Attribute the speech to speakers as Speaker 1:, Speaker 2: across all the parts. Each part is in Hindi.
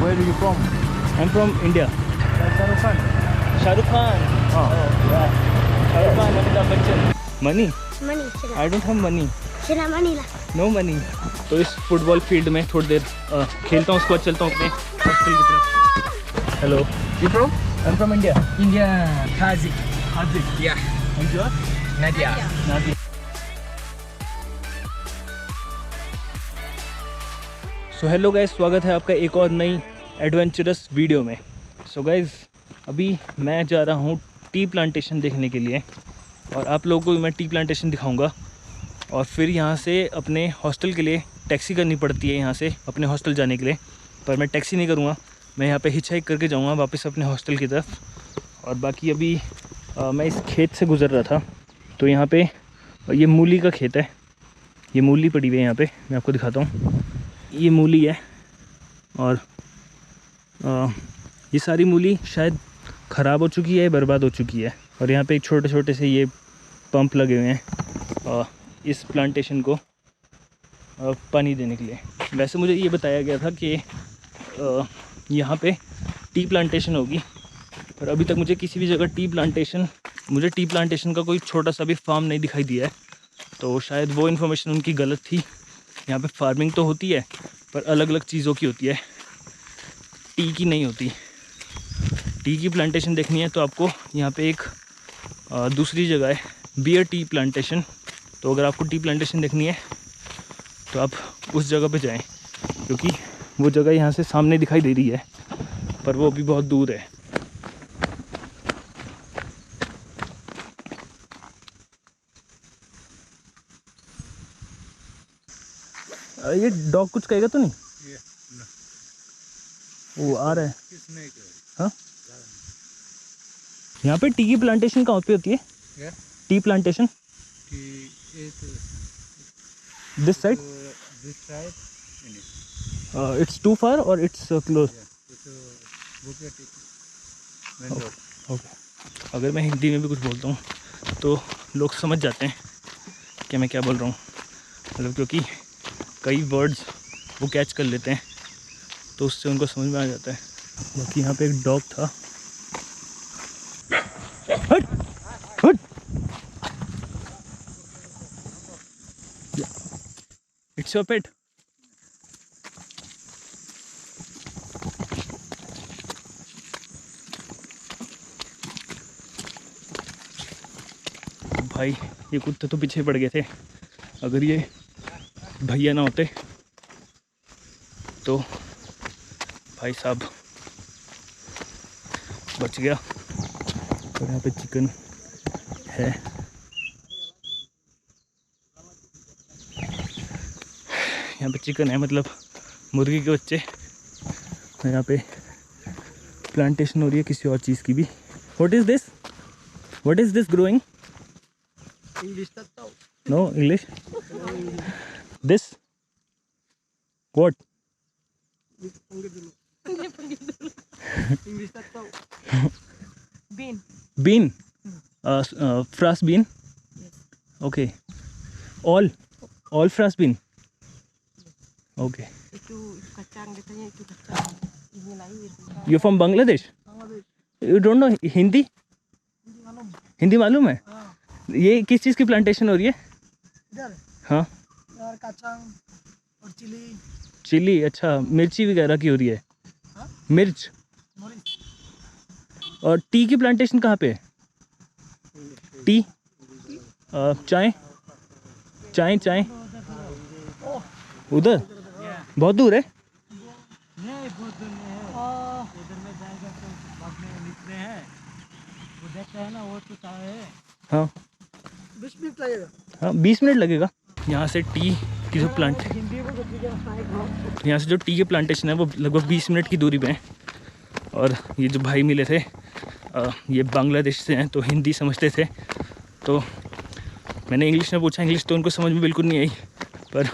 Speaker 1: Where are you from?
Speaker 2: I'm from India.
Speaker 1: Shahrukh Khan.
Speaker 2: Shahrukh Khan.
Speaker 1: Oh.
Speaker 2: Yeah. Shahrukh Khan, Amitabh Bachchan. Money?
Speaker 3: Money
Speaker 2: I don't have money.
Speaker 3: Shila money La
Speaker 2: No money. तो इस फुटबॉल फील्ड में थोड़ी देर खेलता हूँ, उसके बाद चलता हूँ अपने हॉस्टल की तरफ। Hello.
Speaker 1: You from?
Speaker 2: I'm from India.
Speaker 1: India. Haziq.
Speaker 2: Haziq.
Speaker 1: Yeah.
Speaker 2: And you are?
Speaker 1: Nadia.
Speaker 2: Nadia. So hello guys, स्वागत है आपका एक और नई एडवेंचरस वीडियो में। सो गाइस, अभी मैं जा रहा हूँ टी प्लांटेशन देखने के लिए और आप लोगों को भी मैं टी प्लांटेशन दिखाऊंगा। और फिर यहाँ से अपने हॉस्टल के लिए टैक्सी करनी पड़ती है यहाँ से अपने हॉस्टल जाने के लिए, पर मैं टैक्सी नहीं करूँगा, मैं यहाँ पे हिचहाइक करके जाऊँगा वापस अपने हॉस्टल की तरफ। और बाकी अभी मैं इस खेत से गुज़र रहा था तो यहाँ पे ये मूली का खेत है, ये मूली पड़ी हुई है यहाँ पे, मैं आपको दिखाता हूँ। ये मूली है और ये सारी मूली शायद ख़राब हो चुकी है, बर्बाद हो चुकी है। और यहाँ पे एक छोटे छोटे से ये पंप लगे हुए हैं इस प्लांटेशन को पानी देने के लिए। वैसे मुझे ये बताया गया था कि यहाँ पे टी प्लांटेशन होगी, पर अभी तक मुझे किसी भी जगह टी प्लांटेशन का कोई छोटा सा भी फार्म नहीं दिखाई दिया है, तो शायद वो इन्फॉर्मेशन उनकी गलत थी। यहाँ पे फार्मिंग तो होती है पर अलग अलग चीज़ों की होती है, टी की नहीं होती। टी की प्लांटेशन देखनी है तो आपको यहाँ पे एक दूसरी जगह है, बियर टी प्लांटेशन। तो अगर आपको टी प्लांटेशन देखनी है तो आप उस जगह पे जाएं, क्योंकि वो जगह यहाँ से सामने दिखाई दे रही है पर वो अभी बहुत दूर है। ये डॉग कुछ कहेगा तो नहीं? वो आ रहा है। हाँ, यहाँ पे टी की प्लांटेशन कहाँ पे होती है? Tea plantation this side? It's too far और इट्स क्लोज? ओके, अगर मैं हिंदी में भी कुछ बोलता हूँ तो लोग समझ जाते हैं कि मैं क्या बोल रहा हूँ, मतलब क्योंकि कई वर्ड्स वो कैच कर लेते हैं तो उससे उनको समझ में आ जाता है। बाकी यहाँ पे एक डॉग था। हट हट, इट्स योर पेट। भाई ये कुत्ते तो पीछे पड़ गए थे, अगर ये भैया ना होते तो भाई साहब बच गया। और यहाँ पे चिकन है, यहाँ पे चिकन है मतलब मुर्गी के बच्चे। यहाँ पे प्लांटेशन हो रही है किसी और चीज़ की भी। What is this growing? No English. This what? Bean. Frass bean. Okay. All frass bean. Okay. You're from Bangladesh? You don't know Hindi? Hindi मालूम है? ये किस चीज़ की प्लांटेशन हो रही है? हाँ,
Speaker 4: कचांग और
Speaker 2: चिली। अच्छा, मिर्ची वगैरह की हो रही है? मिर्च। और टी की प्लांटेशन कहाँ पे है? टी चाय उधर बहुत दूर है।
Speaker 4: नहीं बहुत दूर में है, उधर में जाएगा तो बाद में निकले हैं, वो देखते हैं ना, वो तो चाय है।
Speaker 2: हाँ
Speaker 4: 20 मिनट लगेगा।
Speaker 2: हाँ 20 मिनट लगेगा। यहाँ से टी की जो यहाँ से जो टी के प्लांटेशन है वो लगभग 20 मिनट की दूरी पे है। और ये जो भाई मिले थे ये बांग्लादेश से हैं तो हिंदी समझते थे, तो मैंने इंग्लिश में पूछा, इंग्लिश तो उनको समझ में बिल्कुल नहीं आई, पर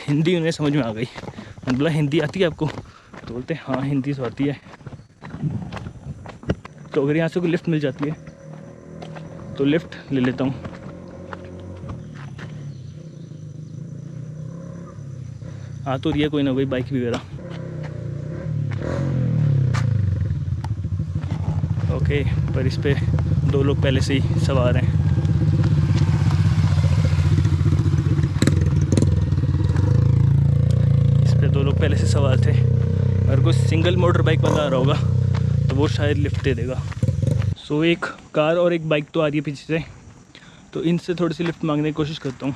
Speaker 2: हिंदी उन्हें समझ में आ गई। मैंने बोला हिंदी आती है आपको? तो बोलते हाँ हिंदी तो आती है। तो अगर यहाँ से कोई लिफ्ट मिल जाती है तो लिफ्ट ले लेता हूँ। आ तो रही है कोई ना कोई बाइक वगैरह। ओके, पर इस पे 2 लोग पहले से ही सवार हैं। इस पे 2 लोग पहले से सवार थे। अगर कोई सिंगल मोटर बाइक वाला आ रहा होगा तो वो शायद लिफ्ट दे देगा। सो एक कार और एक बाइक तो आ रही है पीछे से, तो इनसे थोड़ी सी लिफ्ट मांगने की कोशिश करता हूँ।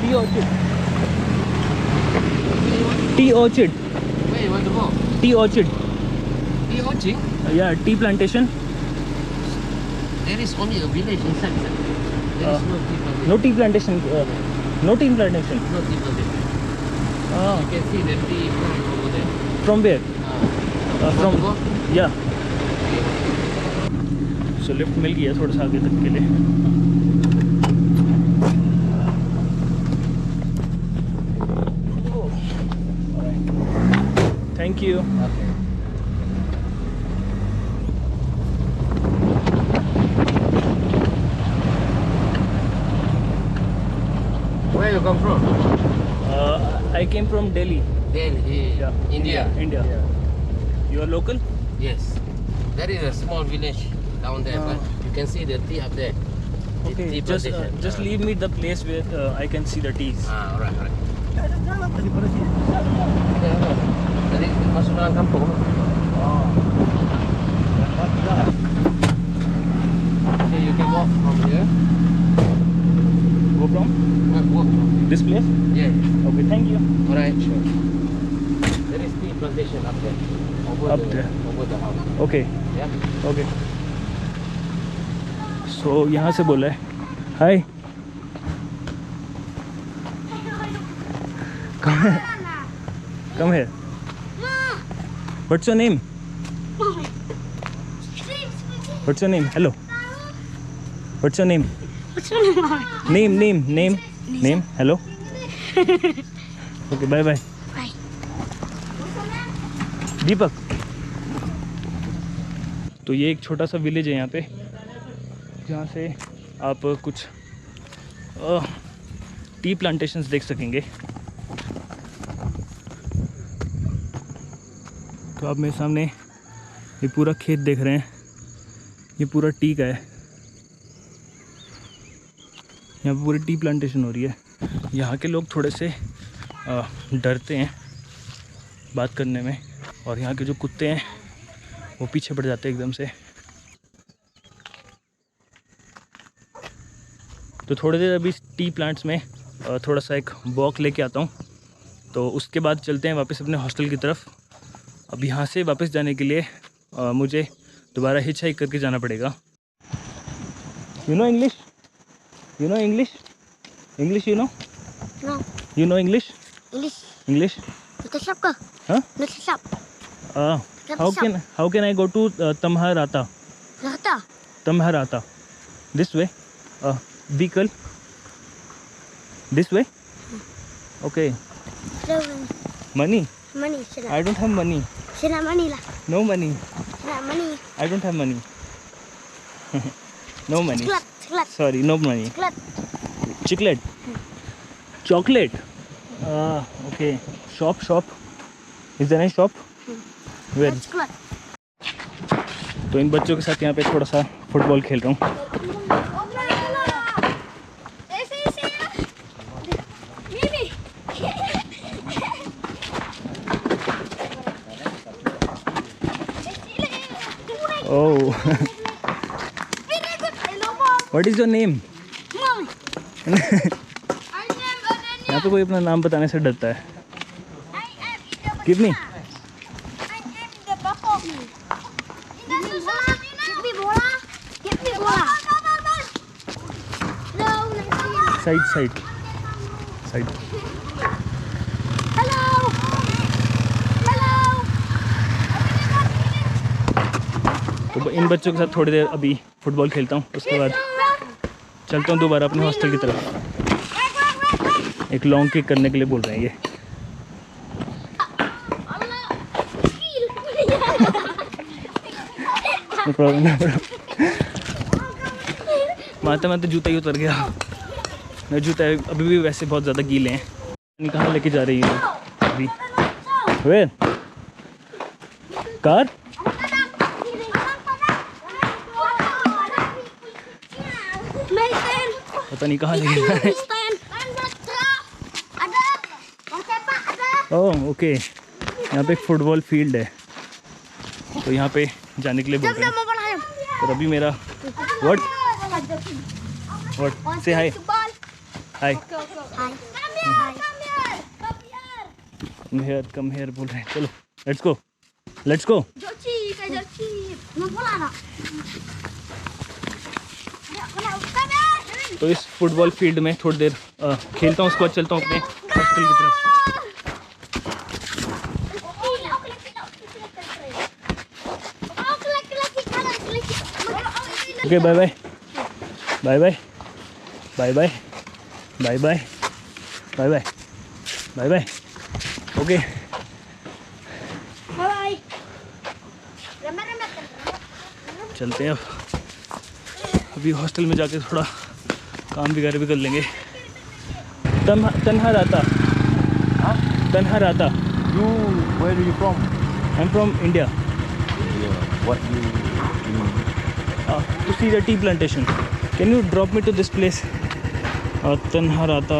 Speaker 2: T orchid, T orchid,
Speaker 3: Where you want to go?
Speaker 2: T orchid,
Speaker 3: The Ochi?
Speaker 2: या tea plantation.
Speaker 3: There is only a village inside. Sir. There is no people.
Speaker 2: No tea plantation, no tea plantation.
Speaker 3: No people there. You can see the tea plant over there.
Speaker 2: From where?
Speaker 3: Want to go?
Speaker 2: या। सो लिफ्ट मिल गया थोड़ा सा आगे तक के लिए। Thank you.
Speaker 3: Okay. Where you come from?
Speaker 2: I came from Delhi.
Speaker 3: Delhi, India.
Speaker 2: India. You are local?
Speaker 3: Yes. There is a small village down there, but you can see the tea up there. The
Speaker 2: Okay,
Speaker 3: tea
Speaker 2: just
Speaker 3: plantation.
Speaker 2: leave me the place where I can see the teas.
Speaker 3: All right, all right. Tadi masuk dalam kampung. Okay, you can walk from here.
Speaker 2: Go from
Speaker 3: Walk from
Speaker 2: this place?
Speaker 3: yeah.
Speaker 2: Okay, thank you.
Speaker 3: All right, sure. There is tea plantation up there.
Speaker 2: Up there.
Speaker 3: Over the house.
Speaker 2: Okay,
Speaker 3: Yeah.
Speaker 2: okay. So यहाँ से बोला है हाय। Come here. What's your name? What's your name? Hello. What's your name? Name. Hello. Okay, bye. दीपक। तो ये एक छोटा सा विलेज है यहाँ पे, जहाँ से आप कुछ टी प्लांटेशंस देख सकेंगे। तो आप मेरे सामने ये पूरा खेत देख रहे हैं, ये पूरा टी का है। यहाँ पे पूरी टी प्लांटेशन हो रही है। यहाँ के लोग थोड़े से डरते हैं बात करने में, और यहाँ के जो कुत्ते हैं वो पीछे पड़ जाते हैं एकदम से। तो थोड़ी देर अभी टी प्लांट्स में थोड़ा सा एक वॉक लेके आता हूँ, तो उसके बाद चलते हैं वापस अपने हॉस्टल की तरफ। अब यहाँ से वापस जाने के लिए मुझे दोबारा हिच हाइक करके जाना पड़ेगा। You know English? You know English? English you know?
Speaker 5: No.
Speaker 2: You know English? English?
Speaker 5: Nagkasap ka?
Speaker 2: Huh?
Speaker 5: Nagkasap.
Speaker 2: How can I go to Tamharata?
Speaker 5: Rata.
Speaker 2: Tamharata. This way. Vehicle. This way. Okay. Money.
Speaker 5: Money. Sila.
Speaker 2: I don't have money.
Speaker 5: Sila money lah.
Speaker 2: No money.
Speaker 5: Sila money.
Speaker 2: I don't have money. No money.
Speaker 5: Chiclet. Chiclet.
Speaker 2: Sorry, no money.
Speaker 5: Chiclet.
Speaker 2: Chiclet. Chocolate. Okay. Shop. Is there any shop? Where?
Speaker 5: Chiclet.
Speaker 2: तो इन बच्चों के साथ यहाँ पे थोड़ा सा फुटबॉल खेल रहा हूँ। Oh. What is your name? यहाँ पे कोई अपना नाम बताने से डरता है। Give me. Side. तो इन बच्चों के साथ थोड़ी देर अभी फुटबॉल खेलता हूँ, उसके बाद चलता हूँ दोबारा अपने हॉस्टल की तरफ। एक लॉन्ग किक करने के लिए बोल रहे हैं ये। No problem. मारते जूता ही उतर गया। मेरे जूते अभी भी वैसे बहुत ज़्यादा गीले हैं। कहाँ लेके जा रही है अभी? वे कार पता नहीं कहाँ लेके जा रहे हैं। ओह ओके, यहाँ पे एक फुटबॉल फील्ड है तो यहाँ पे जाने के लिए बोल रहे हैं। और अभी मेरा व्हाट से हाय हाय कम हेयर बोल रहे हैं। चलो लेट्स गो। तो इस फुटबॉल फील्ड में थोड़ी देर खेलता हूँ, उसके बाद चलता हूँ अपने हॉस्टल की तरफ। Okay bye bye bye bye bye bye bye bye bye bye bye bye. Okay चलते हैं अब। अभी हॉस्टल में जाके थोड़ा काम वगैरह भी कर लेंगे। तन्हा राता।
Speaker 6: You, where are you from?
Speaker 2: I'm from India.
Speaker 6: Yeah. What you
Speaker 2: To see the tea plantation. Can you drop me to this place? Tन्हा राता.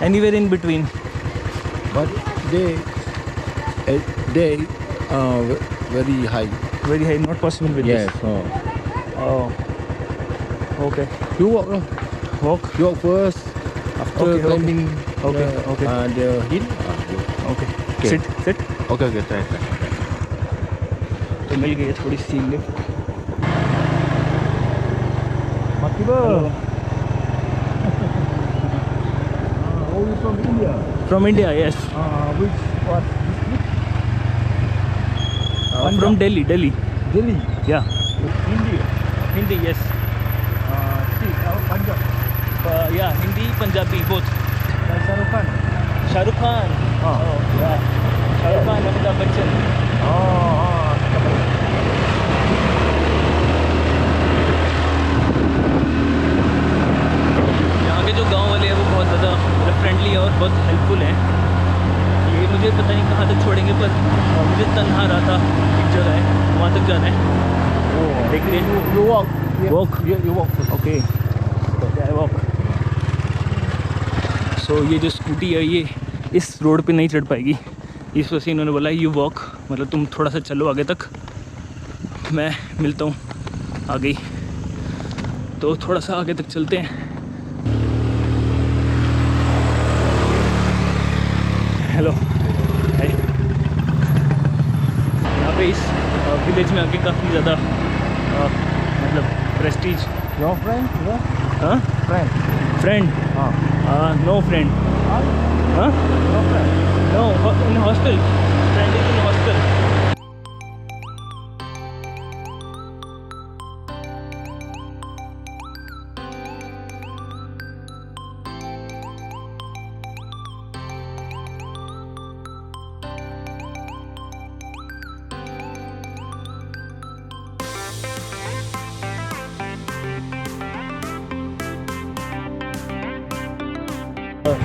Speaker 2: Anywhere in between.
Speaker 6: But they very high.
Speaker 2: Very high, not possible with
Speaker 6: Yes.
Speaker 2: this. Oh. Okay.
Speaker 6: You walk lah.
Speaker 2: Walk.
Speaker 6: You walk first. After
Speaker 2: Okay,
Speaker 6: climbing
Speaker 2: Okay,
Speaker 6: the,
Speaker 2: okay.
Speaker 6: the hill.
Speaker 2: Okay.
Speaker 6: Okay.
Speaker 2: Sit.
Speaker 6: Okay, try.
Speaker 2: तो मिल गई है थोड़ी सी lift.
Speaker 6: Oh, you from India?
Speaker 2: From India, yes.
Speaker 6: Which what?
Speaker 2: From Delhi.
Speaker 6: Delhi.
Speaker 2: Yeah.
Speaker 6: India.
Speaker 2: Hindi, yes.
Speaker 6: Punjab.
Speaker 2: Yeah, Hindi, Punjabi, both.
Speaker 6: Shahrukh Khan.
Speaker 2: Shahrukh Khan.
Speaker 6: Oh.
Speaker 2: Yeah. Shahrukh Khan, Amitabh Bachchan. यहाँ के जो गांव वाले हैं वो बहुत ज़्यादा फ्रेंडली और बहुत हेल्पफुल हैं। ये मुझे पता नहीं कहाँ तक छोड़ेंगे, पर मुझे तन्हा राता एक जगह है, वहाँ तक जाना है। देखते हैं।
Speaker 6: You walk.
Speaker 2: Walk.
Speaker 6: You walk first.
Speaker 2: Okay walk. So ये जो स्कूटी है ये इस रोड पे नहीं चढ़ पाएगी, इस वजह से इन्होंने बोला यू वॉक, मतलब तुम थोड़ा सा चलो आगे तक, मैं मिलता हूँ आगे ही। तो थोड़ा सा आगे तक चलते हैं। Hello hi. यहाँ पे इस विलेज में आके काफ़ी ज़्यादा मतलब प्रेस्टीज।
Speaker 6: Your friend? Yeah.
Speaker 2: हाँ
Speaker 6: Friend.
Speaker 2: फ्रेंड नो फ्रेंड हाँ
Speaker 6: Your friend.
Speaker 2: No in hostel friend is in hostel.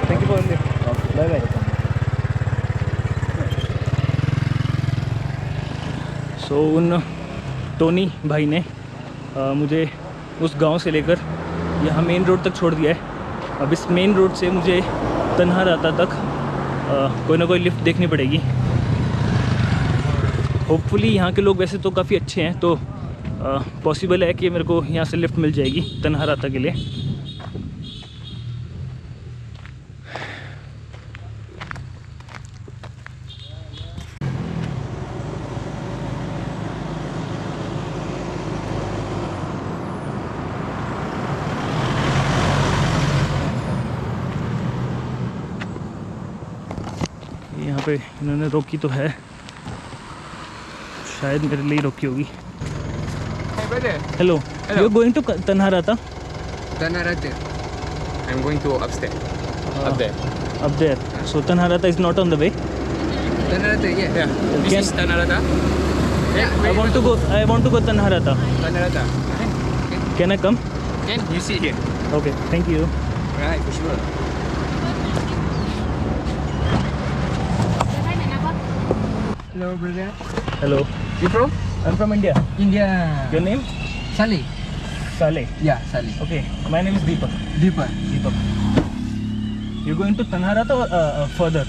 Speaker 2: Thank you for bye bye. So उन टोनी भाई ने मुझे उस गांव से लेकर यहाँ मेन रोड तक छोड़ दिया है। अब इस मेन रोड से मुझे तन्हा राता तक कोई ना कोई लिफ्ट देखनी पड़ेगी। होपफुली यहाँ के लोग वैसे तो काफ़ी अच्छे हैं, तो पॉसिबल है कि मेरे को यहाँ से लिफ्ट मिल जाएगी तन्हा राता के लिए। यहाँ पे इन्होंने रोकी तो है, शायद मेरे लिए रोकी होगी।
Speaker 7: Hey brother,
Speaker 2: hello,
Speaker 7: Hello.
Speaker 2: You going to तन्हा राता?
Speaker 7: Tana Rata. I'm going to upstairs. Up there.
Speaker 2: Up there. So Tन्हा राता is not on the way.
Speaker 7: Tana Rata, yeah. This
Speaker 2: Can-
Speaker 7: is Tana Rata. Yeah,
Speaker 2: I want to go Tन्हा राता.
Speaker 7: Tana Rata.
Speaker 2: Can I come?
Speaker 7: Can you sit here?
Speaker 2: Okay, thank you.
Speaker 7: Right, for sure.
Speaker 1: Hello, brother.
Speaker 2: Hello.
Speaker 1: You from?
Speaker 2: I'm from India.
Speaker 1: India.
Speaker 2: Your name?
Speaker 1: Saleh.
Speaker 2: Saleh.
Speaker 1: Yeah, Saleh.
Speaker 2: Okay, my name is Deepak.
Speaker 1: Deepak.
Speaker 2: Deepak. You're going to Tanharata or further?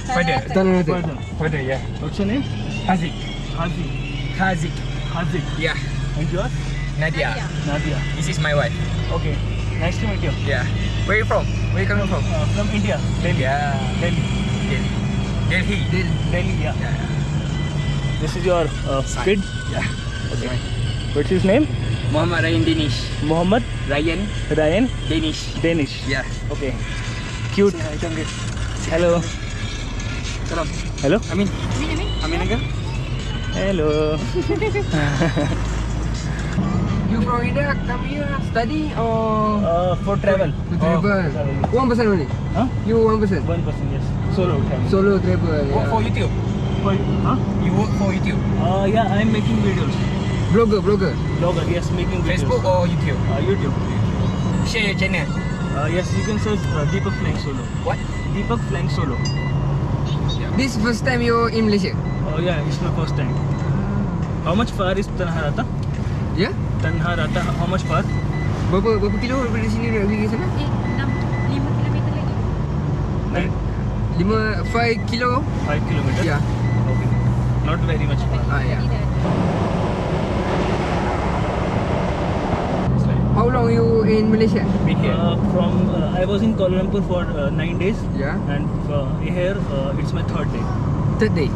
Speaker 7: Further.
Speaker 2: Further.
Speaker 7: Further, yeah.
Speaker 2: What's your name?
Speaker 1: Haziq.
Speaker 2: Hazi.
Speaker 1: Haziq.
Speaker 2: Haziq.
Speaker 7: Yeah.
Speaker 2: And yours?
Speaker 7: Nadia.
Speaker 2: Nadia.
Speaker 7: This is my wife.
Speaker 2: Okay. Nice to meet you.
Speaker 7: Yeah. Where you from? Where you coming from?
Speaker 2: From India. Delhi.
Speaker 7: Yeah.
Speaker 2: Delhi.
Speaker 7: Delhi.
Speaker 2: Delhi, yeah.
Speaker 7: Yeah.
Speaker 2: This is your kid?
Speaker 7: Yeah.
Speaker 2: Okay. What's his name?
Speaker 7: Muhammad Ryan Danish.
Speaker 2: Muhammad
Speaker 7: Ryan
Speaker 2: Ryan
Speaker 7: Danish.
Speaker 2: Danish.
Speaker 7: Yeah.
Speaker 2: Okay. Cute. Hello.
Speaker 7: Salam.
Speaker 2: Hello.
Speaker 7: Amin. Amin uncle.
Speaker 2: Hello.
Speaker 1: You from India? Come here study or
Speaker 2: For travel.
Speaker 1: travel? One person only.
Speaker 2: Huh?
Speaker 1: You one person.
Speaker 2: One person, yes. Solo travel.
Speaker 1: Solo travel.
Speaker 7: Work for
Speaker 1: Yeah.
Speaker 7: YouTube.
Speaker 2: For, huh?
Speaker 7: You work for YouTube.
Speaker 2: Yeah, I'm making videos.
Speaker 1: Blogger.
Speaker 2: Blogger, yes, making videos.
Speaker 7: Facebook or YouTube?
Speaker 2: YouTube.
Speaker 7: Share your channel.
Speaker 2: Yes, you can search Deepak Flying Solo.
Speaker 7: What?
Speaker 2: Deepak Flying Solo.
Speaker 1: This first time you in Malaysia?
Speaker 2: Yeah, it's my first time. How much far is Tanharata?
Speaker 1: Yeah?
Speaker 2: Tanharata, how much far?
Speaker 1: Berapa kilo daripada sini nak pergi ke sana?
Speaker 5: 5 kilometer lagi.
Speaker 1: 5 kilo?
Speaker 2: 5 kilometers?
Speaker 1: Yeah.
Speaker 2: Okay. Not very much far.
Speaker 1: Yeah. How long you in Malaysia?
Speaker 7: Been here.
Speaker 2: I was in Kuala Lumpur for 9 days.
Speaker 1: Yeah.
Speaker 2: And here it's my third day.
Speaker 1: Third day.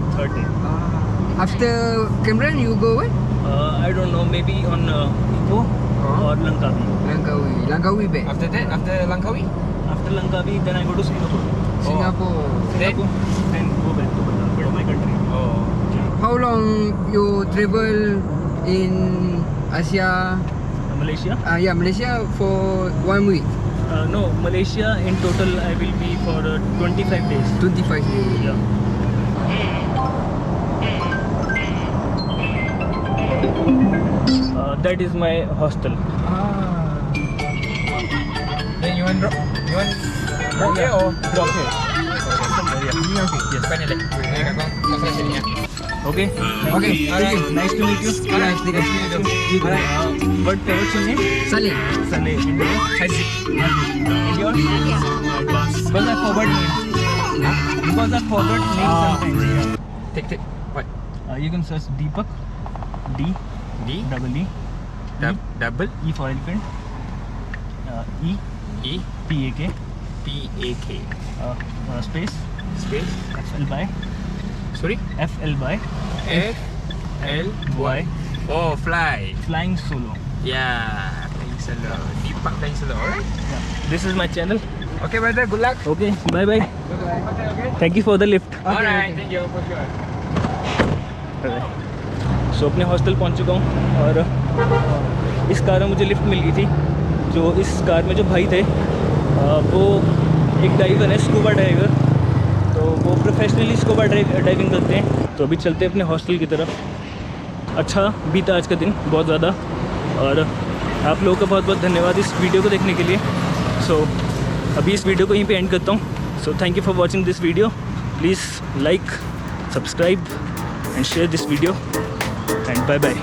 Speaker 1: After Cameron you go where?
Speaker 2: I don't know, maybe on Ipoh or Langkawi.
Speaker 1: Langkawi back.
Speaker 7: After that, after Langkawi?
Speaker 2: After Langkawi, then I go to Singapore.
Speaker 1: Singapore.
Speaker 7: Then?
Speaker 2: Then go back to my country.
Speaker 7: Oh.
Speaker 1: How long you travel in Asia?
Speaker 2: Malaysia?
Speaker 1: Malaysia for 1 week.
Speaker 2: No, Malaysia in total I will be for 25 days.
Speaker 1: 25 days.
Speaker 2: Yeah. That is my hostel.
Speaker 7: Then you want drop here or?
Speaker 2: Drop here.
Speaker 7: Yes. Depan ni kat kau sini ya.
Speaker 2: Okay.
Speaker 1: Okay,
Speaker 2: Thank you. Nice to meet you.
Speaker 1: Alright, take it.
Speaker 2: What's your name?
Speaker 1: Saleh.
Speaker 2: Saleh. And yours?
Speaker 7: Haziq.
Speaker 2: And yours? Because I forgot name. Because I forgot name sometimes.
Speaker 7: Take. What?
Speaker 2: You can search Deepak. D. Double E.
Speaker 7: Double
Speaker 2: E for elephant. E.
Speaker 7: E
Speaker 2: P-A-K.
Speaker 7: P-A-K.
Speaker 2: Space.
Speaker 7: Space.
Speaker 2: F-L-Y.
Speaker 7: Sorry?
Speaker 2: F-L-Y.
Speaker 7: F-L-Y. Oh, fly.
Speaker 2: Flying Solo.
Speaker 7: Yeah. Flying solo. Deepak Flying Solo. Alright.
Speaker 2: Yeah. This is my channel.
Speaker 7: Okay, brother. Good luck.
Speaker 2: Okay. Bye-bye.
Speaker 7: Okay.
Speaker 2: Thank you for the lift.
Speaker 7: Alright. Thank you for sure.
Speaker 2: सो अपने हॉस्टल पहुंच चुका हूं और इस कार में मुझे लिफ्ट मिल गई थी। जो इस कार में जो भाई थे वो एक डाइवर है, स्कूबा डाइवर, तो वो प्रोफेशनली स्कूबा डाइविंग करते हैं। तो अभी चलते हैं अपने हॉस्टल की तरफ। अच्छा बीता आज का दिन बहुत ज़्यादा, और आप लोगों का बहुत बहुत धन्यवाद इस वीडियो को देखने के लिए। सो अभी इस वीडियो को यहीं पे एंड करता हूँ। So thank you for watching this video. Please like, subscribe and share this video, and bye bye.